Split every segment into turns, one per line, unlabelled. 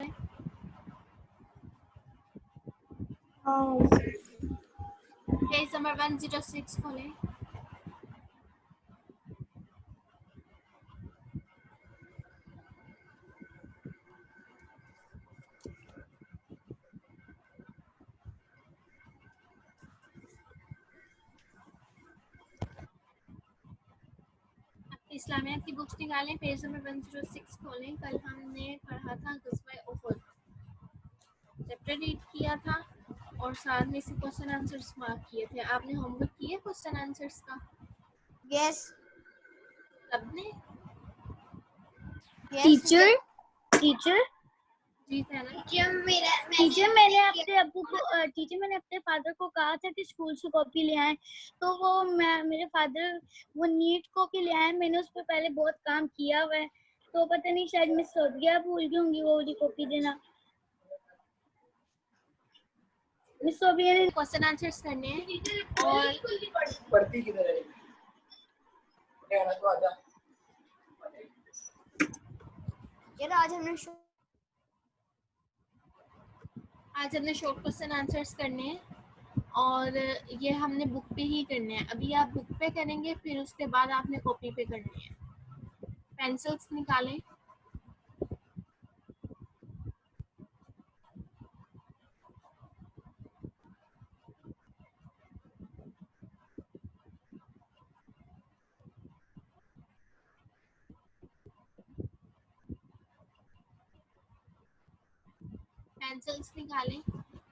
Page number 106 खोलें। इस्लामियत की books निकालें, पेज नंबर 106 खोलें। कल हमने पढ़ा था ग़ज़वा उहुद, चैप्टर रीड किया था और साथ में से क्वेश्चन आंसर्स मार्क किए थे। आपने होमवर्क किया क्वेश्चन आंसर्स का?
यस
सबने?
टीचर
जी था ना?
टीचर मैंने अपने फादर को कहा था कि स्कूल से कॉपी ले आए, तो वो मेरे फादर वो नीट कॉपी ले आए। मैंने उस पर पहले बहुत काम किया हुआ है, तो पता नहीं शायद मिस हो गया, भूल गई होंगी वो वाली कॉपी देना। मिस हो गया।
क्वेश्चन आंसर्स करने हैं और
पढ़ती किधर है? तो आजा
यार
आज हमने शॉर्ट क्वेश्चन आंसर्स करने हैं और ये हमने बुक पे ही करने हैं। अभी आप बुक पे करेंगे, फिर उसके बाद आपने कॉपी पे करने हैं। पेंसिल्स निकालें। पेंसिल्स निकालें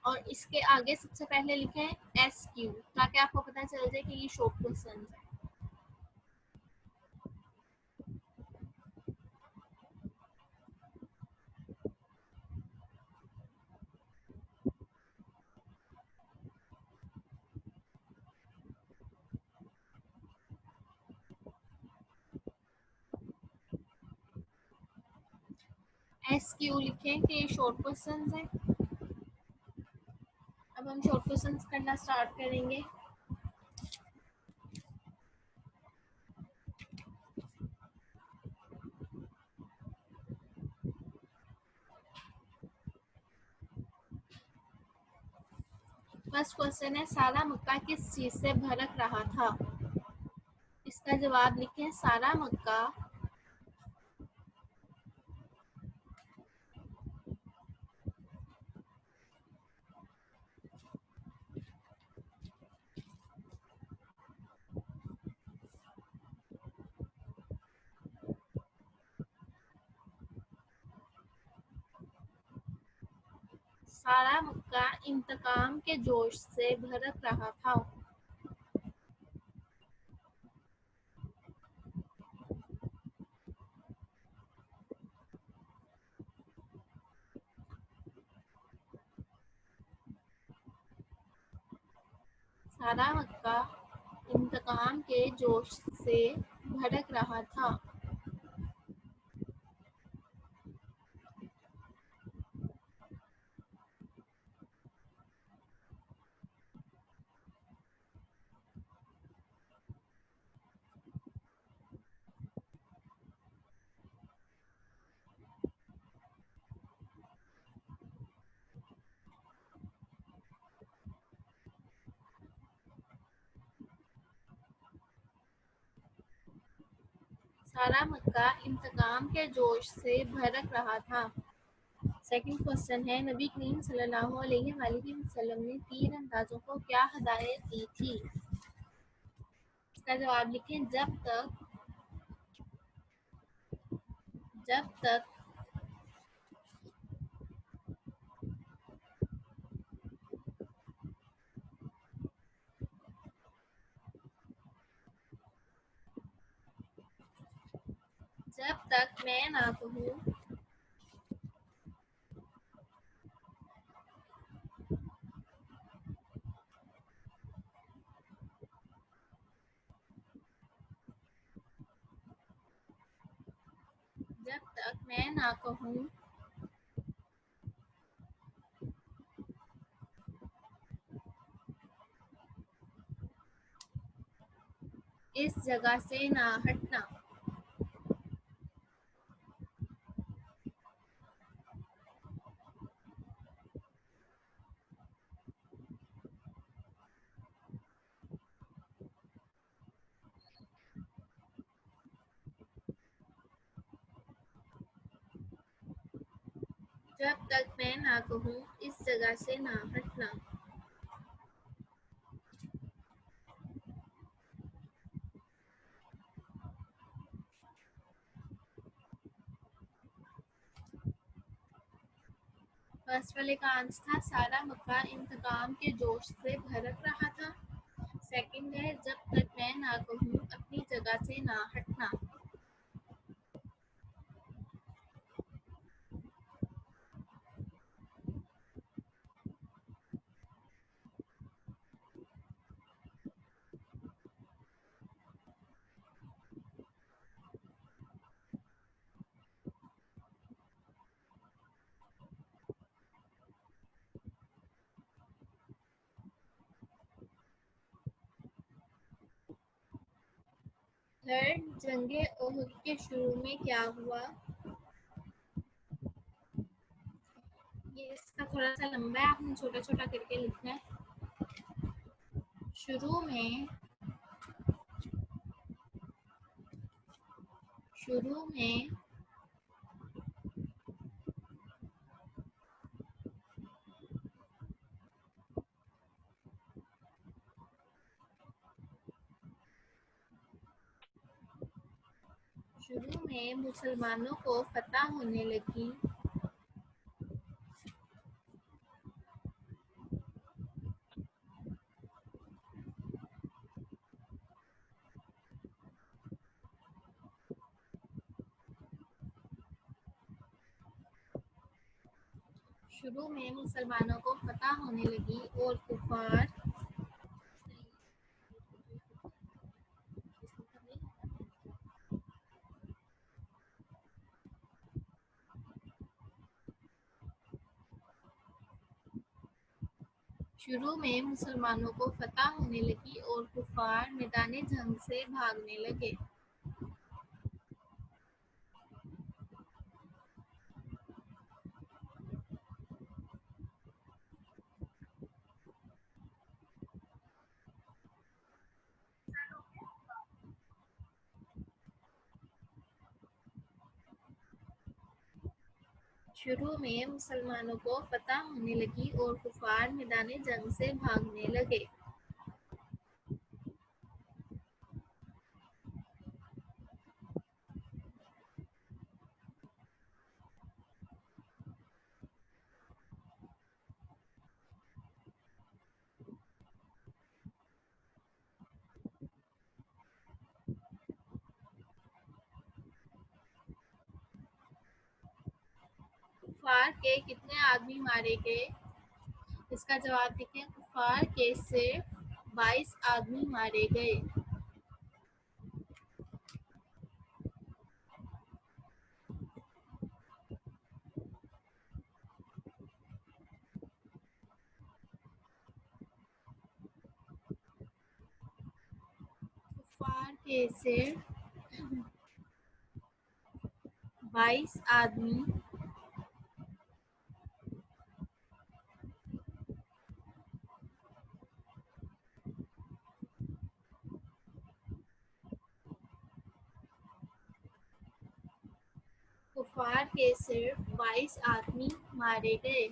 और इसके आगे सबसे पहले लिखें SQ, ताकि आपको पता चल जाए कि ये शॉर्ट क्वेश्चन है। SQ लिखें कि ये शॉर्ट क्वेश्चन है। अब हम शॉर्ट क्वेश्चन करना स्टार्ट करेंगे। फर्स्ट क्वेश्चन है, सारा मक्का किस चीज से भड़क रहा था? इसका जवाब लिखें सारा मक्का सारा मक्का इंतकाम के जोश से भड़क रहा था। सारा मक्का इंतकाम के जोश से भड़क रहा था। सारा मक्का इंतकाम के जोश से भड़क रहा था। सेकंड क्वेश्चन है, नबी करीम सल्लल्लाहु अलैहि वसल्लम ने 3 अंदाजों को क्या हदायत दी थी? इसका जवाब लिखें जब तक मैं ना कहूँ इस जगह से ना हटना। जब तक मैं ना कहूँ इस जगह से ना हटना। फर्स्ट वाले का आंसर था सारा मक्का इंतकाम के जोश से भड़क रहा था। सेकंड है जब तक मैं ना कहूँ अपनी जगह से ना हटना। थर्ड, जंगे ओहद के शुरू में क्या हुआ? ये इसका थोड़ा सा लंबा है, आपने छोटा छोटा करके लिखना है। शुरू में मुसलमानों को फतह होने लगी। शुरू में मुसलमानों को फतह होने लगी और कुफार मैदान जंग से भागने लगे। शुरू में मुसलमानों को फतह होने लगी और कुफार मैदान जंग से भागने लगे। कुफार के कितने आदमी मारे गए? इसका जवाब देखिए, कुफार के सिर्फ 22 आदमी मारे गए। कुफार के सिर्फ 22 आदमी कुफार के सिर्फ 22 आदमी मारे गए।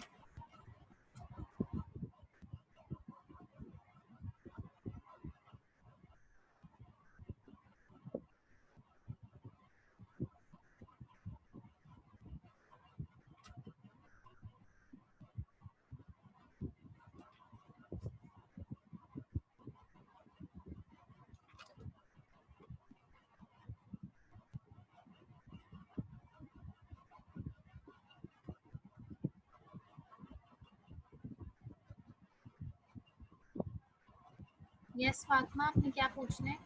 यस फातिमा, आपने क्या पूछना है?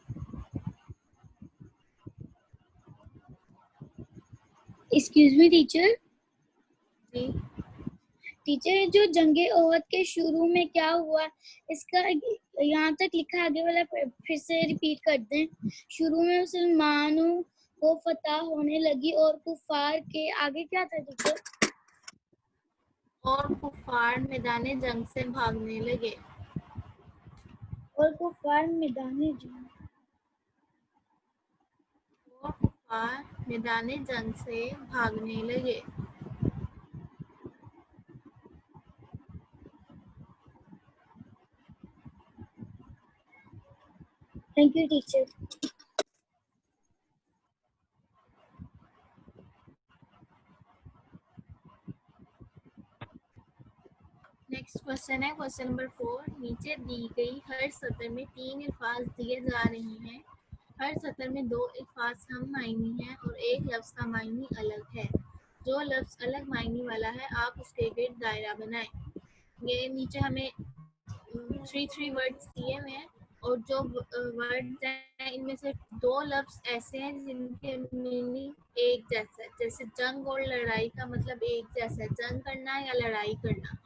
Excuse me teacher.
जी,
टीचर जो जंगे ओहद के शुरू में क्या हुआ, इसका यहाँ तक लिखा आगे वाला फिर से रिपीट कर दें। शुरू में मुसलमानों को फतह होने लगी और कुफार के आगे क्या था टीचर?
और कुफार मैदान जंग से भागने लगे।
और कुफार मैदान जंग
और कुफार मैदान जंग से भागने लगे।
Thank you teacher.
Next question है क्वेश्चन नंबर 4। नीचे दी गई हर सतर में 3 अल्फाज दिए जा रहे हैं। हर सतर में 2 अल्फाज हम मायनी हैं और एक लफ्ज़ का मायनी अलग है। जो लफ्ज़ अलग मायनी वाला है आप उसके इर्द दायरा बनाएं। ये नीचे हमें 3 वर्ड्स दिए हुए हैं और जो वर्ड्स हैं इनमें से 2 लफ्ज़ ऐसे हैं जिनके मीनिंग एक जैसा है। जैसे जंग और लड़ाई का मतलब एक जैसा है, जंग करना या लड़ाई करना,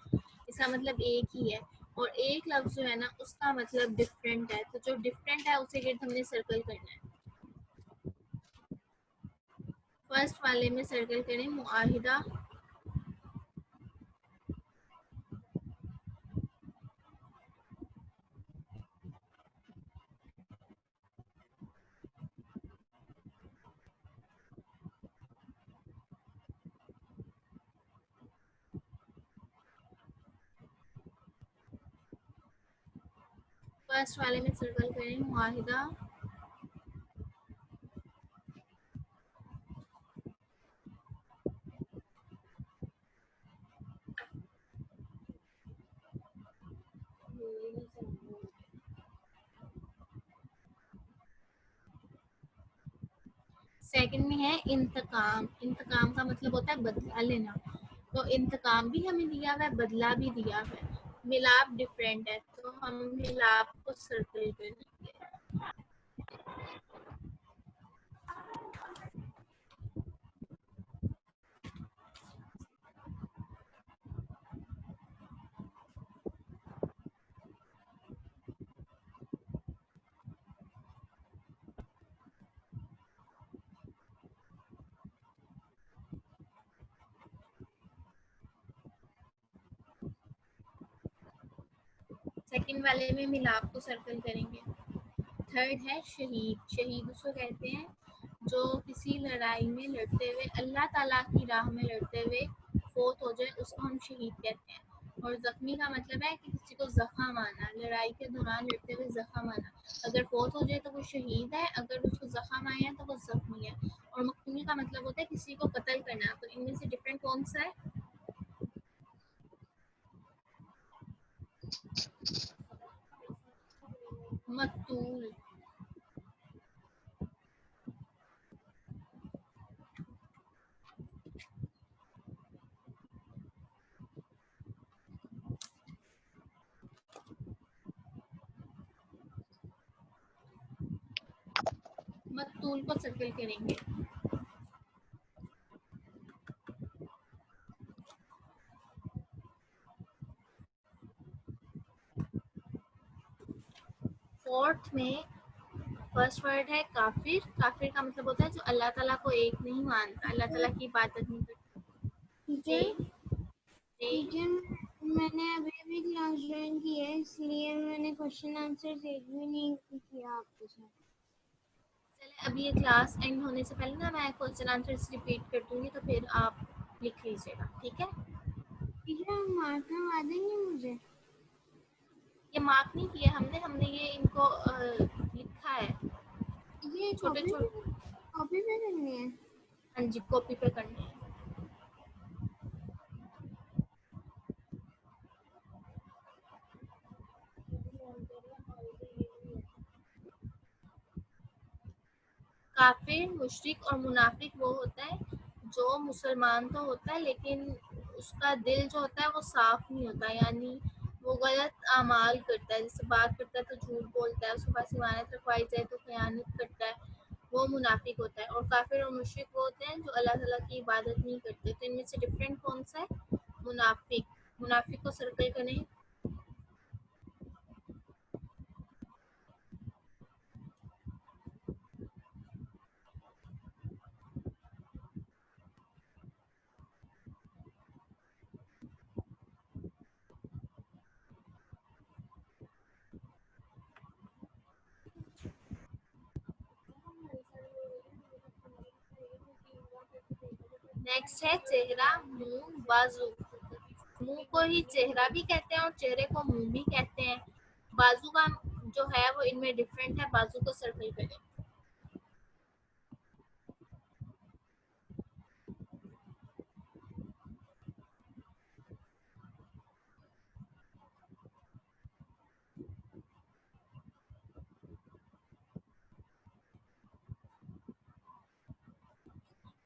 इसका मतलब एक ही है। और एक लफ्ज़ जो है ना उसका मतलब डिफरेंट है, तो जो डिफरेंट है उसे गिर्द हमने सर्कल करना है। फर्स्ट वाले में सर्कल करें मुआहिदा, फर्स्ट वाले में सर्कल करें मुआहिदा, सेकंड में है इंतकाम। इंतकाम का मतलब होता है बदला लेना, तो इंतकाम भी हमें दिया हुआ है, बदला भी दिया हुआ है। मिलाप डिफरेंट है तो हम मिलाप को सर्कल करेंगे। सेकंड वाले में मिलाप को सर्कल करेंगे। थर्ड है शहीद। शहीद उसको कहते हैं जो किसी लड़ाई में लड़ते हुए, अल्लाह ताला की राह में लड़ते हुए फौत हो जाए, उसको हम शहीद कहते हैं। और जख्मी का मतलब है कि किसी को जख्म आना, लड़ाई के दौरान लड़ते हुए जख्म आना। अगर फौत हो जाए तो वो शहीद है, अगर उसको जख्म आए हैं तो वो जख्मी है। और मकतूल का मतलब होता है किसी को कत्ल करना। तो इनमें से डिफरेंट कौन सा है? मकतूल। मकतूल को सर्कल करेंगे। फोर्थ में फर्स्ट वर्ड है काफिर। काफिर का मतलब होता है जो अल्लाह ताला को एक नहीं मानता, अल्लाह ताला की इबादत नहीं करता।
टीचर
जी
टीचर मैंने अभी अभी क्लास ज्वाइन की है, इसलिए मैंने क्वेश्चन आंसर एक भी नहीं किया आपके साथ।
चले, अभी ये क्लास एंड होने से पहले ना मैं क्वेश्चन आंसर रिपीट कर दूंगी तो फिर आप लिख लीजिएगा, ठीक है?
टीचर मार्क करवा देंगे मुझे?
ये मार्क नहीं किया हमने, हमने ये इनको लिखा है
ये
छोटे छोटे।
कॉपी पे करनी है?
हाँ जी, कॉपी पे करने हैं। काफिर, मुशरिक और मुनाफिक वो होता है जो मुसलमान तो होता है लेकिन उसका दिल जो होता है वो साफ नहीं होता, यानी वो गलत अमाल करता है। जैसे बात करता है तो झूठ बोलता है, उसके पास इमानत रखवाई जाए तो खयानत करता है, वो मुनाफिक होता है। और काफिर और मुशरिक वो होते हैं जो अल्लाह ताला की इबादत नहीं करते। तो इनमें से डिफरेंट कौन सा है? मुनाफिक। मुनाफिक को सर्कल करें। नेक्स्ट है चेहरा, मुंह, बाजू। मुंह को ही चेहरा भी कहते हैं और चेहरे को मुंह भी कहते हैं। बाजू का जो है वो इनमें डिफरेंट है, बाजू को सर्कल करें।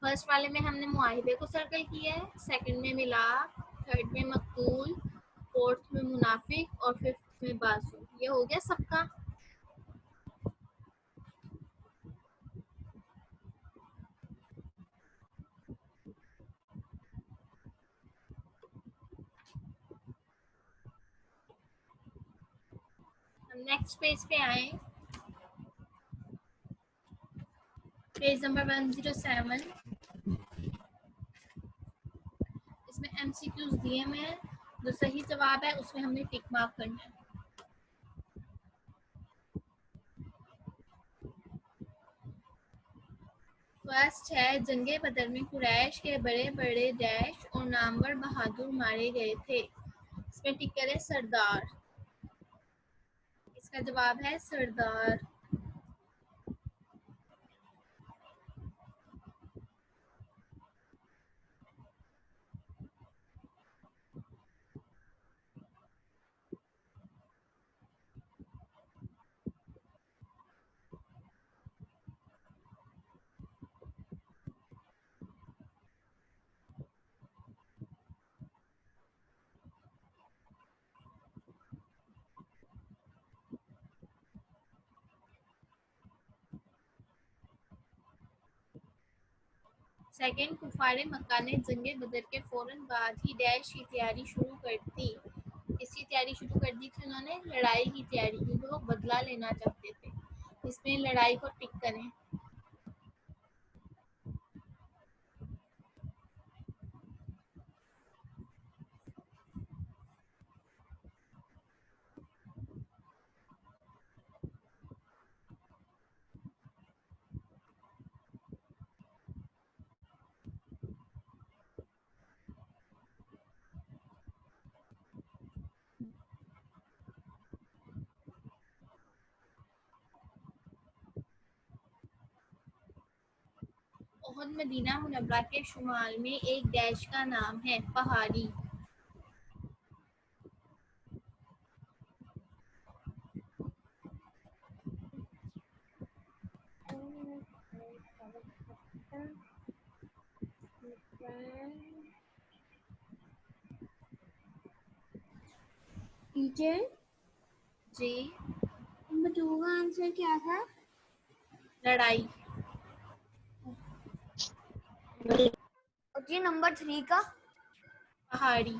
फर्स्ट वाले में हमने मुआहिदे को सर्कल किया है, सेकंड में मिलाप, थर्ड में मकतूल, फोर्थ में मुनाफिक और फिफ्थ में बाजू। ये हो गया सबका। हम नेक्स्ट पेज पे आए, पेज नंबर 107। इसमें एमसीक्यूज दिए हुए हैं, जो सही जवाब है उसमें हमने टिक मार्क करना है। फर्स्ट है, जंगे बदर में कुरैश के बड़े बड़े डैश और नामवर बहादुर मारे गए थे। इसमें टिक करें सरदार। इसका जवाब है सरदार। सेकंड, कुफारे मक्का ने जंगे बदर के फौरन बाद ही डैश की तैयारी शुरू कर दी। इसकी तैयारी शुरू कर दी थी उन्होंने, लड़ाई की तैयारी, क्योंकि वो बदला लेना चाहते थे। इसमें लड़ाई को टिक करें। ओहद मदीना मुनव्वरा के शुमाल में एक डैश का नाम है, पहाड़ी।
टीचर
जी,
नंबर 2 का आंसर क्या था?
लड़ाई।
और जी नंबर 3 का?
पहाड़ी।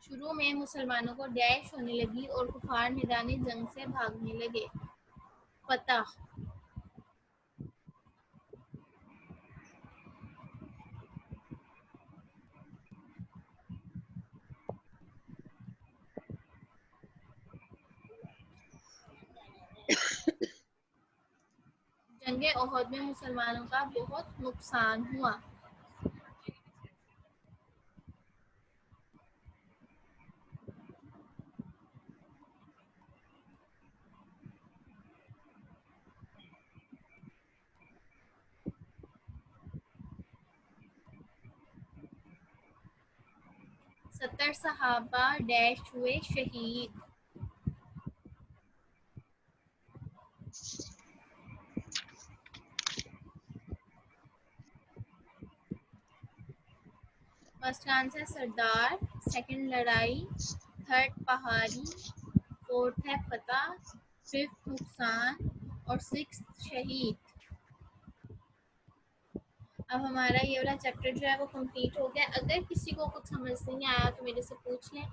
शुरू में मुसलमानों को डैश होने लगी और कुफार मैदानी जंग से भागने लगे। फतह। जंगे ओहद में मुसलमानों का बहुत नुकसान हुआ। सत्तर सहाबा डैश हुए शहीद। फर्स्ट आंसर सरदार, सेकंड लड़ाई, थर्ड पहाड़ी, फोर्थ है फतह, फिफ्थ नुकसान और सिक्स्थ शहीद। अब हमारा ये वाला चैप्टर जो है वो कंप्लीट हो गया। अगर किसी को कुछ समझ नहीं आया तो मेरे से पूछ लें।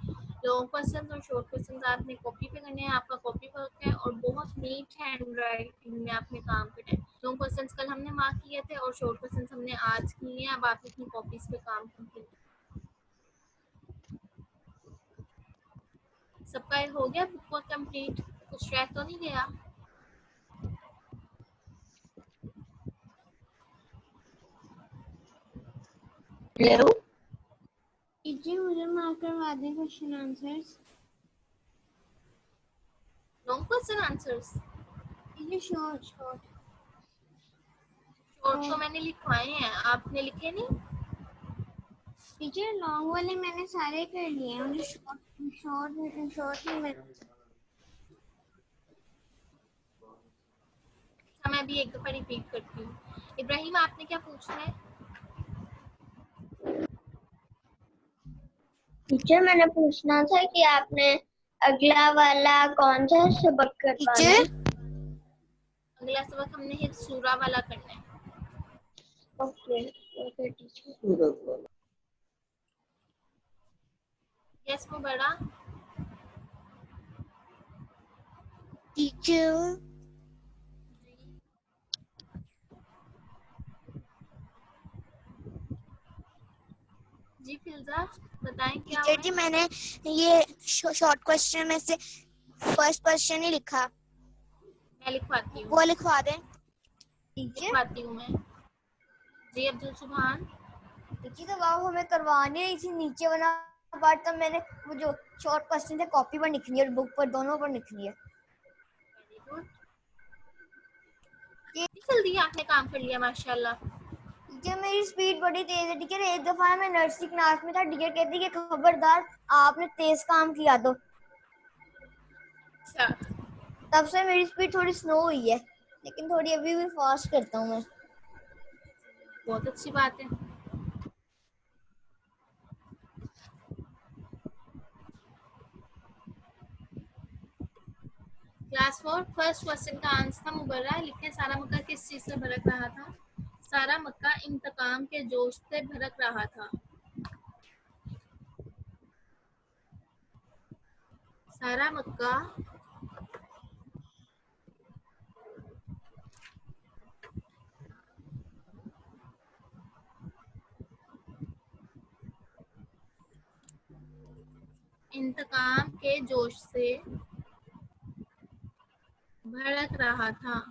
लॉन्ग क्वेश्चन और शॉर्ट क्वेश्चन आपने कॉपी पे करने हैं, आपका कॉपी वर्क है और बहुत नीट हैंड राइटिंग में आपने काम करना है। लॉन्ग क्वेश्चन कल हमने मार्क किए थे और शॉर्ट क्वेश्चन हमने आज किए हैं। अब आप अपनी कॉपीज पे काम कीजिए। सबका हो गया बुक वर्क कंप्लीट? कुछ रह तो नहीं गया?
हेलो
टीचर मुझे माफ करवा दें question answers.
Long question answers
teacher short short.
Short तो मैंने लिखवाए हैं, आपने लिखे नहीं?
टीचर लॉन्ग वाले मैंने सारे कर लिए हैं, मुझे शॉर्ट शॉर्ट शॉर्ट ही मैं।
अच्छा, मैं भी एक दफा रिपीट करती हूँ। इब्राहिम, आपने क्या पूछना है?
टीचर मैंने पूछना था कि आपने अगला वाला कौन सा सबक करवाना है?
अगला सबक हमने हिफ्ज सूरा वाला करना है।
Okay okay teacher.
Yes Mubara.
Teacher
ji फिल्जा, बताएं क्या
टीचर
हुआ
जी
है?
मैंने ये शॉर्ट क्वेश्चन में से फर्स्ट क्वेश्चन ही लिखा,
मैं लिखवाती हूँ,
वो लिखवा दें।
टीचर
लिखवाती हूँ मैं। जी अब्दुल सुभान।
टीचर तो आप हमें करवानी रही थी नीचे वाला पार्ट, तब मैंने वो जो शॉर्ट क्वेश्चन थे कॉपी पर लिखनी है और बुक पर, दोनों पर लिखनी है।
वेरी गुड, जल्दी आपने काम कर लिया माशाल्लाह।
टीचर मेरी स्पीड बड़ी तेज है टीचर। एक दफा मैं नर्सरी क्लास में था, टीचर कहती कि खबरदार आपने तेज काम किया तो
अच्छा,
तब से मेरी स्पीड थोड़ी स्लो हुई है, लेकिन थोड़ी अभी भी फास्ट करता हूँ मैं।
बहुत अच्छी बात है। क्लास 4 फर्स्ट क्वेश्चन का आंसर था मुबर्रा। लिखें, सारा मक्का किस चीज से भड़क रहा था? सारा मक्का इंतकाम के जोश से भड़क रहा था। सारा मक्का इंतकाम के जोश से भड़क रहा था।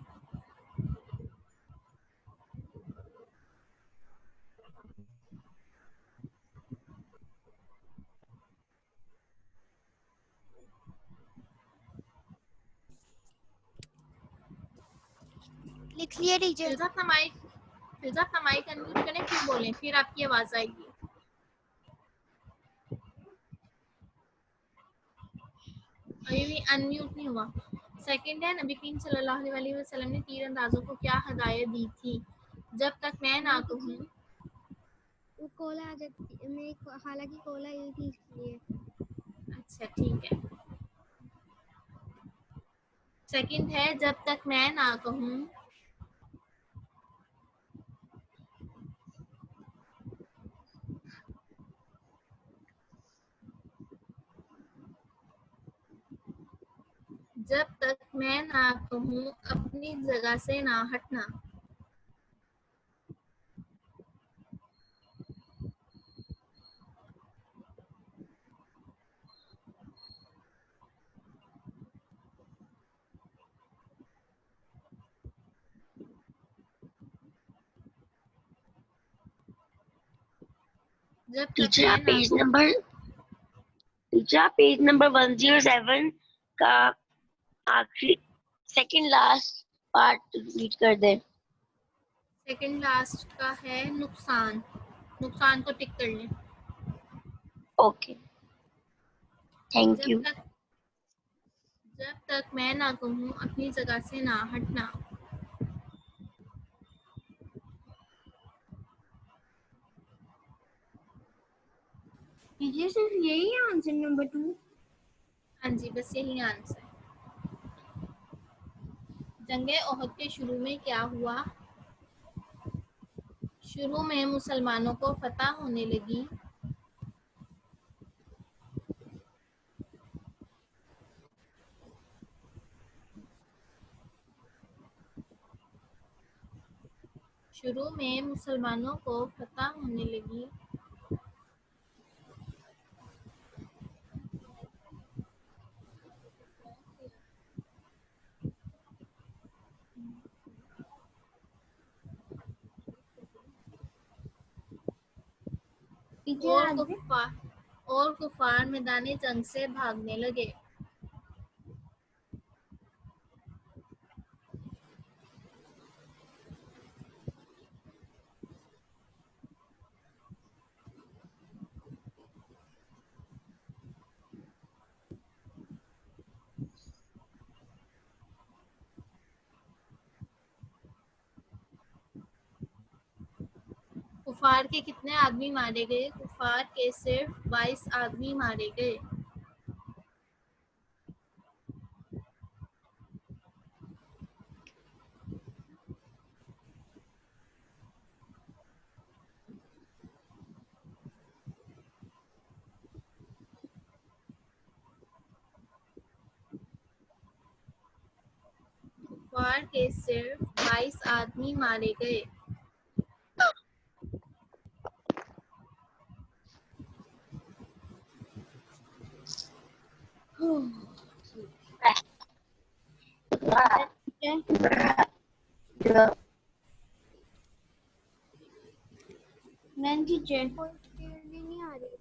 लिख लिए टीचर।
फिजा अपना माइक अनम्यूट करें फिर बोलें, फिर आपकी आवाज आएगी। अभी भी अनम्यूट नहीं हुआ। सेकंड है, नबी करीम सल्लल्लाहु अलैहि वसल्लम ने तीर अंदाजों को क्या हदायत दी थी? जब तक मैं ना कहूँ।
वो कॉल आ जाती मैं, हालांकि कॉल आई थी इसलिए।
अच्छा ठीक है। सेकंड है, जब तक मैं ना कहूँ। जब तक मैं ना कहूँ अपनी जगह से ना हटना। जब तक
टीचर
मैं
आप
ना कहूँ।
पेज नंबर 107 का आखिरी सेकंड लास्ट पार्ट रीड कर दे।
सेकंड लास्ट का है नुकसान। नुकसान को टिक कर लें।
ओके थैंक
जब
यू।
तक मैं ना कहूँ अपनी जगह से ना हटना।
टीचर सिर्फ यही है आंसर नंबर 2?
हाँ जी, बस यही आंसर। जंगे ओहद के शुरू में क्या हुआ? शुरू में मुसलमानों को फतह होने लगी। शुरू में मुसलमानों को फतह होने लगी। और कुफार मैदानी जंग से भागने लगे। कुफार के कितने आदमी मारे गए? कुफार के सिर्फ 22 आदमी मारे गए। कुफार के सिर्फ 22 आदमी मारे गए।
नहीं आ रही।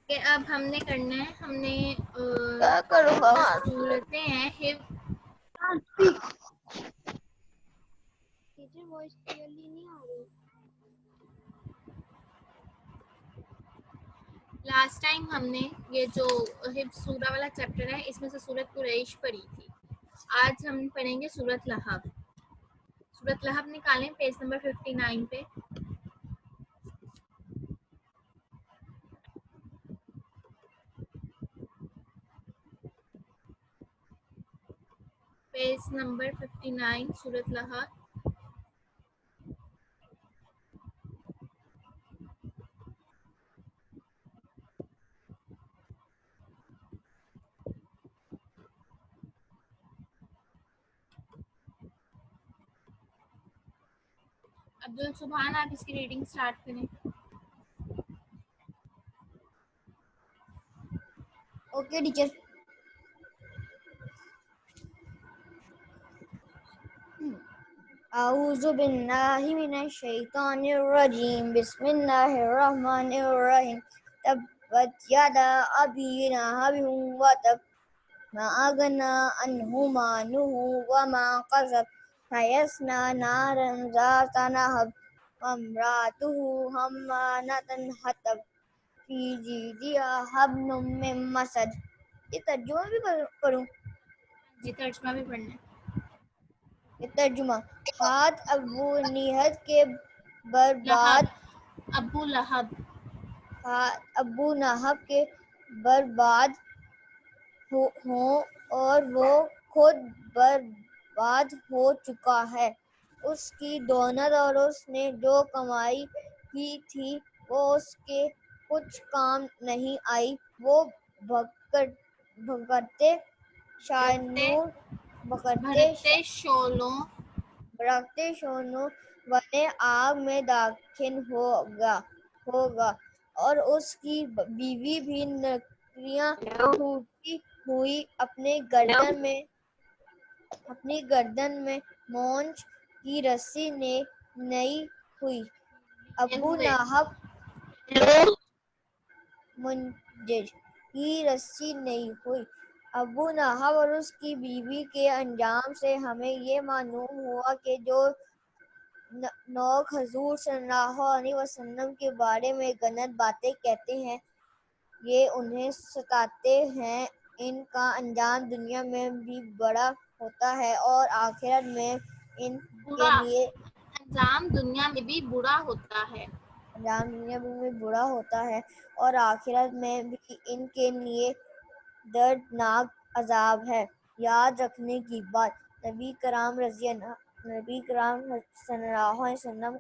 कि अब हमने करना है, हमने
क्या करूँगा?
सूरतें हैं
टीचर वॉइस क्लियरली नहीं आ रही।
लास्ट टाइम हमने ये जो हिफ्ज़ सूरा वाला चैप्टर है, इसमें से सूरत कुरैश पढ़ी थी। आज हम पढ़ेंगे सूरत लहब। सूरत लहब निकालें पेज नंबर 59 पे। पेज नंबर 59 सूरत लहब। अब्दुल सुभान, आप इसकी रीडिंग स्टार्ट करें।
Okay teacher. अऊज़ु बिल्लाहि मिनश शैतानिर रजीम। बिस्मिल्लाहिर रहमानिर रहीम। तब्बत यदा अबी लहब व तब मा अगना अन्हु मालुहु व मा कसब सयस्ला नारन ज़ाता लहब वम्राअतुहु हम्मालतल हतब फी जीदिहा हब्लुम मिन मसद। ये तर्जुमा भी करूं?
जी, तर्जुमा भी पढ़ना है।
ये तर्जुमा। हाथ अबू निहद के बर्बाद,
अबू लहब,
अबू नहब के बर्बाद हो और वो खुद बर्बाद हो चुका है। उसकी दौलत और उसने जो कमाई की थी वो उसके कुछ काम नहीं आई। वो भगते शोलों वाले आग में दाखिल होगा और उसकी बीवी भी नौकरियां टूटी हुई अपनी गर्दन में मोंच की रस्सी ने नई हुई। अबू नाहब मुंजिर की रस्सी नहीं हुई। अबू नाहब और उसकी बीवी के अंजाम से हमें ये मालूम हुआ कि जो लोग हुजूर सल्लल्लाहु अलैहि वसल्लम के बारे में गलत बातें कहते हैं, ये उन्हें सताते हैं। इनका अंजाम दुनिया में भी बड़ा होता है और आखिरत में इनके लिए
अंजाम दुनिया में भी बुरा होता है।
अंजाम दुनिया में भी बुरा होता है और आखिरत में भी इनके लिए दर्दनाक अजाब है। याद रखने की बात, नबी करीम सल्लल्लाहु अलैहि वसल्लम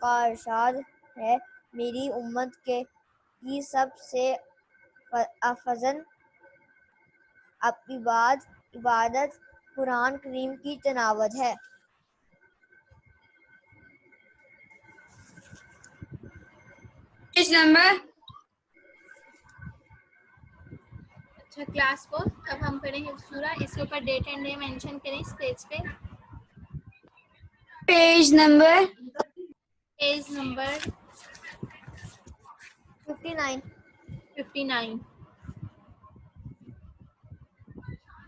का इरशाद है, मेरी उम्मत की सबसे अफजल इबादत कुरान करीम की तिलावत है।
अच्छा क्लास को अब हम पढ़ेंगे सूरा। इसके ऊपर डेट एंड डे मेंशन करें इस पेज पे।
Page number
59.
59.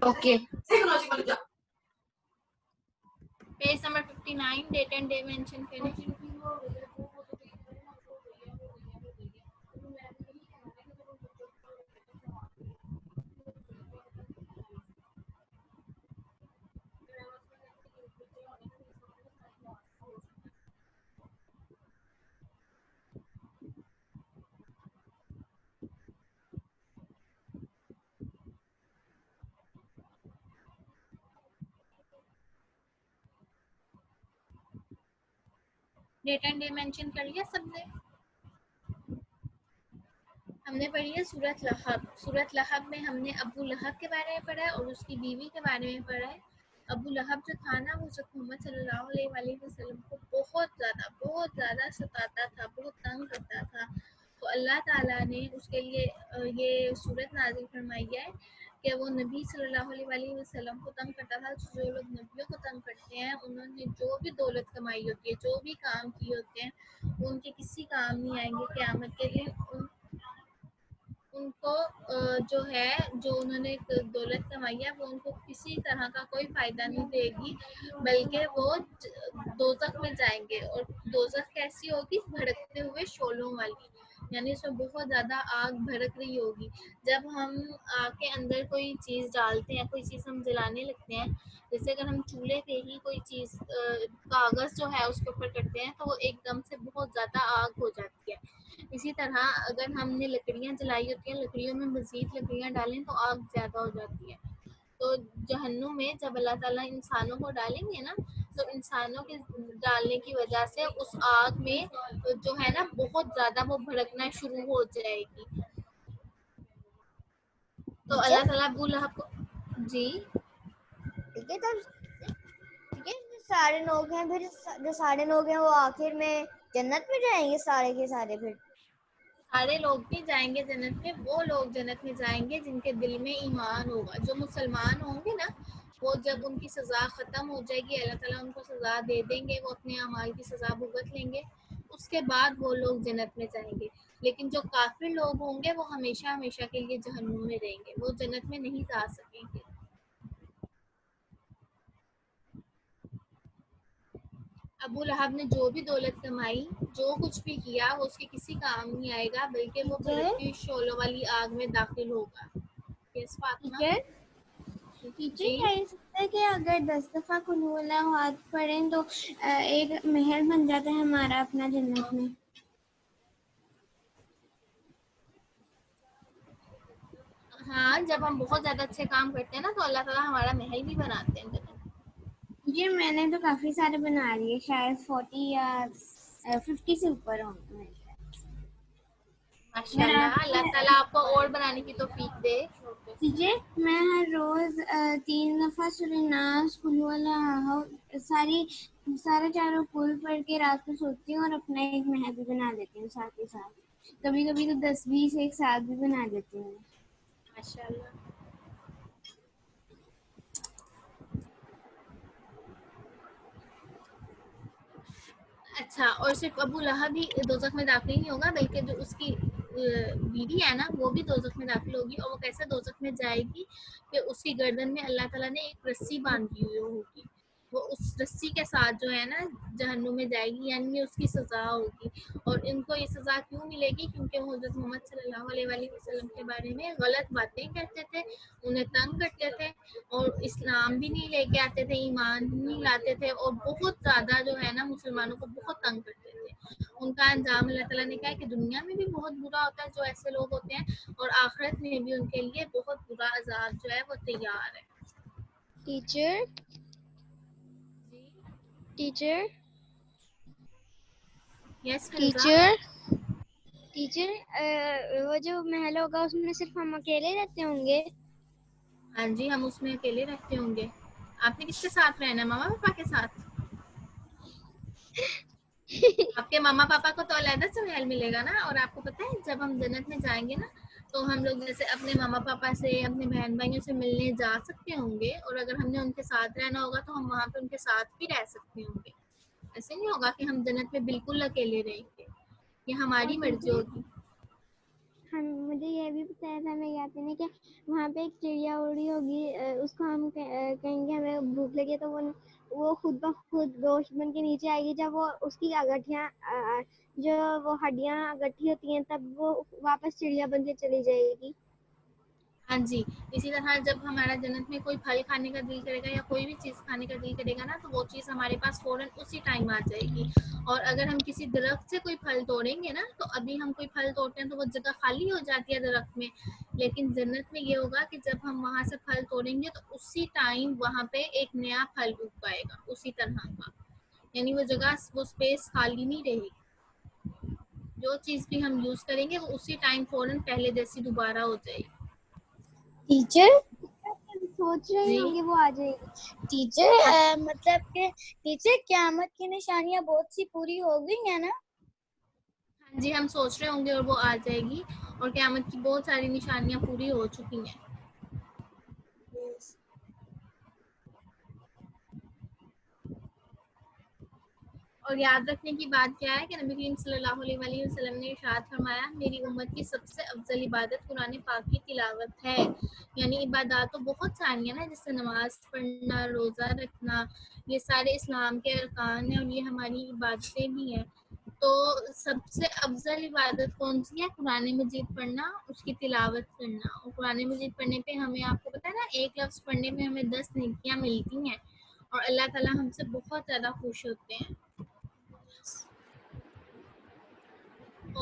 Okay
page number 59 date and day mention करें। डेट एंड डे मेंशन कर लिया सबने। हमने पढ़ी है सूरत लहब। सूरत लहब में हमने अबू लहब के बारे में पढ़ा है और उसकी बीवी के बारे में पढ़ा है। अबू लहब जो था ना, वो मोहम्मद सल्लल्लाहु अलैहि वसल्लम को बहुत ज़्यादा सताता था, बहुत तंग करता था। तो अल्लाह ताला ने उसके लिए ये सूरत नाजिल फरमाई है कि वो नबी सल्लल्लाहु अलैहि वसल्लम को तंग करता था। जो लोग नबियों को तंग करते हैं, उन्होंने जो भी दौलत कमाई होती है, जो भी काम किए होते हैं, वो उनके किसी काम नहीं आएंगे क़यामत के दिन। उनको जो उन्होंने दौलत कमाई है, वो उनको किसी तरह का कोई फ़ायदा नहीं देगी, बल्कि वो दोज़ख में जाएंगे। और दोज़ख कैसी होगी? भड़कते हुए शोलों वाली, यानी उसमें बहुत ज़्यादा आग भड़क रही होगी। जब हम आग के अंदर कोई चीज़ डालते हैं, कोई चीज़ हम जलाने लगते हैं, जैसे अगर हम चूल्हे पे ही कोई चीज़ कागज़ जो है उसके ऊपर करते हैं, तो वो एकदम से बहुत ज़्यादा आग हो जाती है। इसी तरह अगर हमने लकड़ियाँ जलाई होती हैं, लकड़ियों में मज़ीद लकड़ियाँ डालें तो आग ज़्यादा हो जाती है। तो जहन्नुम में जब अल्लाह ताला इंसानों को डालेंगे ना, तो इंसानों के डालने की वजह से उस आग में जो है ना, बहुत ज़्यादा वो भड़कना शुरू हो जाएगी। तो अल्लाह ताला अबू लहब को जी
ठीक है, तब ठीक है, जो सारे लोग हैं, फिर जो सारे लोग हैं वो आखिर में जन्नत में जाएंगे, सारे के सारे। फिर
सारे लोग नहीं जाएंगे जन्नत में, वो लोग जन्नत में जाएंगे जिनके दिल में ईमान होगा। जो मुसलमान होंगे ना, वो जब उनकी सज़ा ख़त्म हो जाएगी, अल्लाह ताला उनको सज़ा दे देंगे, वो अपने अमाल की सज़ा भुगत लेंगे, उसके बाद वो लोग जन्नत में जाएंगे। लेकिन जो काफिर लोग होंगे, वो हमेशा हमेशा के लिए जहन्नुम में रहेंगे, वो जन्नत में नहीं जा सकेंगे। अबू लहब ने जो भी दौलत कमाई, जो कुछ भी किया, वो उसके किसी काम नहीं आएगा, बल्कि वो भड़कती शोलों वाली आग में दाखिल होगा। यस फातिमा?
टीचर क्या ये सकता है कि अगर 10 दफा कुल हु अल्लाहु अहद पढ़ें तो एक महल बन जाता है हमारा अपना जन्नत में?
हाँ, जब हम बहुत ज्यादा अच्छे काम करते हैं ना, तो अल्लाह ताला हमारा महल भी बनाते हैं जन्नत में।
ये मैंने तो काफी सारे बना लिए, शायद 40 या 50 से ऊपर होंगे।
माशाल्लाह, अल्लाह ताला आपको और बनाने की तौफीक दे।
टीचर, मैं हर रोज 3 दफा सूरह नास, कुल हु अल्लाहु सारे चारों कुल पढ़ के रात को सोती हूँ और अपना एक महल भी बना लेती हूँ साथ ही साथ। कभी कभी तो 10-20 एक साथ भी बना लेती हूँ।
माशाल्लाह। अच्छा, और सिर्फ अबू लहब ही दोज़ख में दाखिल नहीं होगा, बल्कि जो उसकी बीवी है ना, वो भी दोज़ख में दाखिल होगी। और वो कैसे दोज़ख में जाएगी कि उसकी गर्दन में अल्लाह ताला ने एक रस्सी बांधी हुई होगी, वो उस रस्सी के साथ जो है ना जहन्नुम में जाएगी, यानी ये उसकी सज़ा होगी। और इनको ये सज़ा क्यों मिलेगी? क्योंकि वो हज़रत मोहम्मद सल्लल्लाहु अलैहि वसल्लम के बारे में गलत बातें कहते थे, उन्हें तंग करते थे, और इस्लाम भी नहीं लेके आते थे, ईमान नहीं लाते थे, और बहुत ज़्यादा जो है ना मुसलमानों को बहुत तंग करते थे। उनका अंजाम अल्लाह ताला ने कहा है कि दुनिया में भी बहुत बुरा होता है जो ऐसे लोग होते हैं, और आखिरत में भी उनके लिए बहुत बुरा अजाब जो है वो तैयार है।
टीचर टीचर
यस फिजा?
टीचर टीचर वो जो महल होगा उसमें सिर्फ हम अकेले रहते होंगे?
हाँ जी, हम उसमें अकेले रहते होंगे। आपने किसके साथ रहना है? मामा पापा के साथ? आपके मामा पापा को तो अलग से महल मिलेगा ना। और आपको पता है, जब हम जन्नत में जाएंगे ना, तो हम लोग जैसे अपने मामा पापा से, अपने बहन भाइयों से मिलने जा सकते होंगे, और अगर हमने उनके साथ रहना होगा तो हम वहाँ पे उनके साथ भी रह सकते होंगे। ऐसे नहीं होगा कि हम जन्नत में बिल्कुल अकेले रहेंगे, ये हमारी
और
मर्जी होगी।
हम मुझे ये भी पता है, हमें याद है कि वहाँ पे एक चिड़िया उड़ी होगी, उसको हम कहेंगे हमें भूख लगी है, तो वो खुद ब खुद बेहोश बन के नीचे आएगी। जब वो उसकी गठियाँ जो वो हड्डियाँ गठी होती हैं, तब वो वापस चिड़िया बन के चली जाएगी।
हाँ जी, इसी तरह जब हमारा जन्नत में कोई फल खाने का दिल करेगा या कोई भी चीज़ खाने का दिल करेगा ना, तो वो चीज़ हमारे पास फ़ौरन उसी टाइम आ जाएगी। और अगर हम किसी दरख्त से कोई फल तोड़ेंगे ना, तो अभी हम कोई फल तोड़ते हैं तो वो जगह खाली हो जाती है दरख्त में, लेकिन जन्नत में ये होगा कि जब हम वहाँ से फल तोड़ेंगे तो उसी टाइम वहाँ पे एक नया फल उग पाएगा उसी तरह का, यानी वो जगह, वो स्पेस खाली नहीं रहेगी। जो चीज़ भी हम यूज़ करेंगे वो उसी टाइम फ़ौरन पहले जैसी दोबारा हो जाएगी।
टीचर
सोच रहे
जी।
होंगे वो आ जाएगी।
टीचर मतलब कि टीचर क़यामत की निशानियां बहुत सी पूरी हो गई है ना?
हाँ जी, हम सोच रहे होंगे और वो आ जाएगी, और क़यामत की बहुत सारी निशानियां पूरी हो चुकी हैं। और याद रखने की बात क्या है कि नबी करीम सल्लल्लाहु अलैहि वसल्लम ने इरशाद फरमाया, मेरी उम्मत की सबसे अफजल इबादत कुरान पाक की तिलावत है। यानी इबादत तो बहुत सारी है ना, जैसे नमाज पढ़ना, रोज़ा रखना, ये सारे इस्लाम के अरकान हैं और ये हमारी इबादतें भी हैं। तो सबसे अफजल इबादत कौन सी है? कुरान मजीद पढ़ना, उसकी तिलावत करना। और कुरान मजीद पढ़ने पे हमें, आपको पता है ना, एक लफ्ज़ पढ़ने में हमें 10 नेकियां मिलती हैं और अल्लाह ताला हमसे बहुत ज़्यादा खुश होते हैं।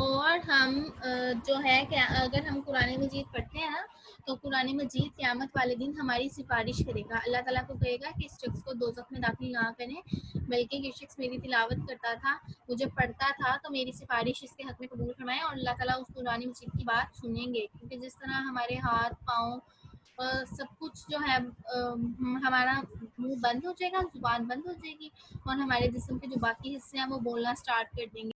और हम जो है कि अगर हम कुरान मजीद पढ़ते हैं ना, तो कुरान मजीद क़यामत वाले दिन हमारी सिफारिश करेगा। अल्लाह ताला को कहेगा कि इस शख्स को दोज़ख में दाखिल ना करें, बल्कि ये शख्स मेरी तिलावत करता था, मुझे पढ़ता था, तो मेरी सिफारिश इसके हक़ में कबूल फरमाएं। और अल्लाह ताला उस कुरान मजीद की बात सुनेंगे, क्योंकि जिस तरह हमारे हाथ पाँव सब कुछ जो है, हमारा मुंह बंद हो जाएगा, ज़ुबान बंद हो जाएगी, और हमारे जिस्म के जो बाकी हिस्से हैं वो बोलना स्टार्ट कर देंगे।